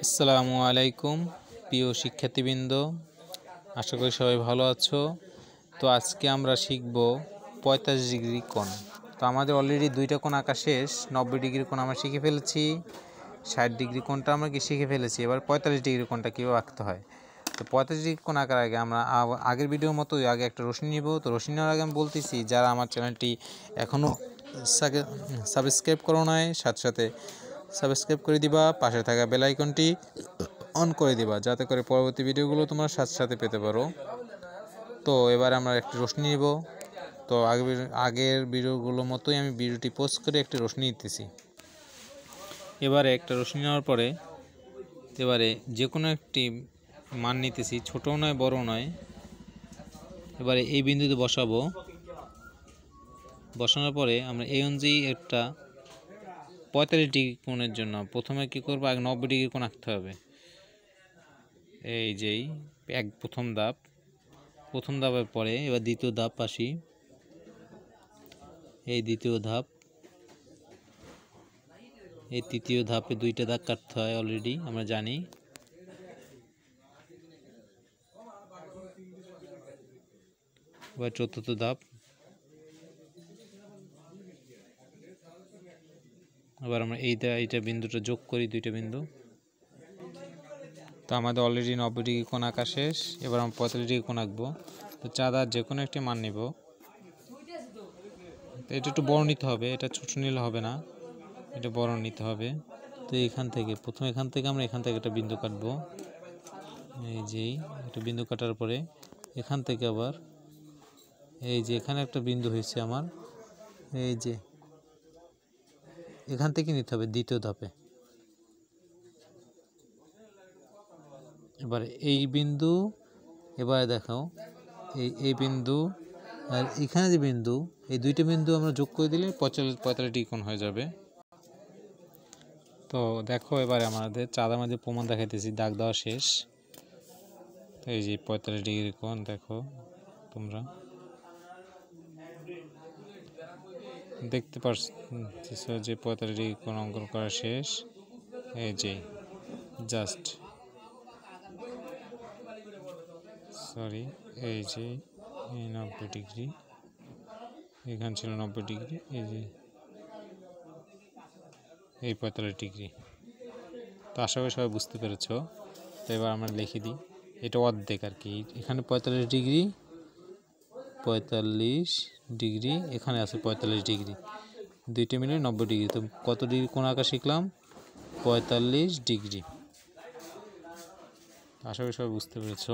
আসসালামু আলাইকুম প্রিয় শিক্ষার্থীবৃন্দ, আশা করি সবাই ভালো আছো। তো আজকে আমরা শিখব 45 ডিগ্রি কোণ। তো আমাদের অলরেডি দুইটা কোণ আঁকা শেষ। 90 ডিগ্রি কোণ আমরা শিখে ফেলেছি, 60 ডিগ্রি কোণটা আমরা শিখে ফেলেছি। এবার 45 ডিগ্রি কোণটা কীভাবে আঁকতে হয়। তো 45 ডিগ্রি কোণ আঁকার আগে আমরা আগের ভিডিওর মতোই আগে একটা রশ্মি নিব। তো রশ্মি নেওয়ার আগে আমি বলতেছি, যারা আমার চ্যানেলটি এখনও সাবস্ক্রাইব করো নাই, সাথে সাথে সাবস্ক্রাইব করে দিবা, পাশে থাকা বেল আইকনটি অন করে দিবা, যাতে করে পরবর্তী ভিডিওগুলো তোমরা সাথে সাথে পেতে পারো। তো এবার আমরা একটি রশ্মি নিব। তো আগের ভিডিওগুলোর মতোই আমি ভিডিওটি পোস্ট করে একটি রশ্মি নিতেছি। এবারে একটা রশ্মি নেওয়ার পরে এবারে যে কোনো একটি মান নিতেছি, ছোটও নয় বড়ও নয়। এবারে এই বিন্দুতে বসাবো। বসানোর পরে আমরা এই অনুযায়ী একটা 45 ডিগ্রি কোণের জন্য প্রথমে কী করবো, আগে 90 ডিগ্রি কোণ আঁকতে হবে। এই যেই প্রথম ধাপের পরে এবার দ্বিতীয় ধাপ আসি। এই দ্বিতীয় ধাপ, এই তৃতীয় ধাপে দুইটা দাগ কাটতে হয়, অলরেডি আমরা জানি। এবার চতুর্থ ধাপ। আবার আমরা এইটা বিন্দুটা যোগ করি, দুইটা বিন্দু। তো আমাদের অলরেডি 90 ডিগ্রি কোণ আঁকা শেষ। এবার আমরা 45 ডিগ্রি কোণ আঁকবো। তো চাঁদার যে কোনো একটি মান নিব। তো এটা একটু বড় নিতে হবে, এটা ছোট নিলে হবে না, এটা বড় নিতে হবে। তো এখান থেকে আমরা এখান থেকে একটা বিন্দু কাটবো। এই যে একটা বিন্দু কাটার পরে এখান থেকে আবার এই যে এখানে একটা বিন্দু হয়েছে আমার, এই যে এখান থেকে নিতে হবে দ্বিতীয় ধাপে। এবারে এই বিন্দু, এবারে দেখাও এই বিন্দু আর এখানে যে বিন্দু, এই দুইটা বিন্দু আমরা যোগ করে দিলে 45 ডিগ্রি কোণ হয়ে যাবে। তো দেখো এবারে আমাদের চাঁদার মাঝে প্রমাণ দেখাইতেছি, দাগ দেওয়া শেষ। তো এই যে 45 ডিগ্রি কোণ দেখো, তোমরা দেখতে পাচ্ছ যে 45 ডিগ্রি কোণ অঙ্কন করা শেষ। এই যে জাস্ট এই যে এই 90 ডিগ্রি, এখানে ছিল 90 ডিগ্রি, এই যে এই 45 ডিগ্রি। তো আশা করি সবাই বুঝতে পেরেছ। তো এবার আমরা লিখে দিই, এটা অর্ধেক আর কি। এখানে 45 ডিগ্রি, 45 ডিগ্রি, এখানে আছে 45 ডিগ্রি, দুইটা মিলে 90 ডিগ্রি। তো কত ডিগ্রি কোণ আঁকা শিখলাম? 45 ডিগ্রি। আশা করি সবাই বুঝতে পেরেছ।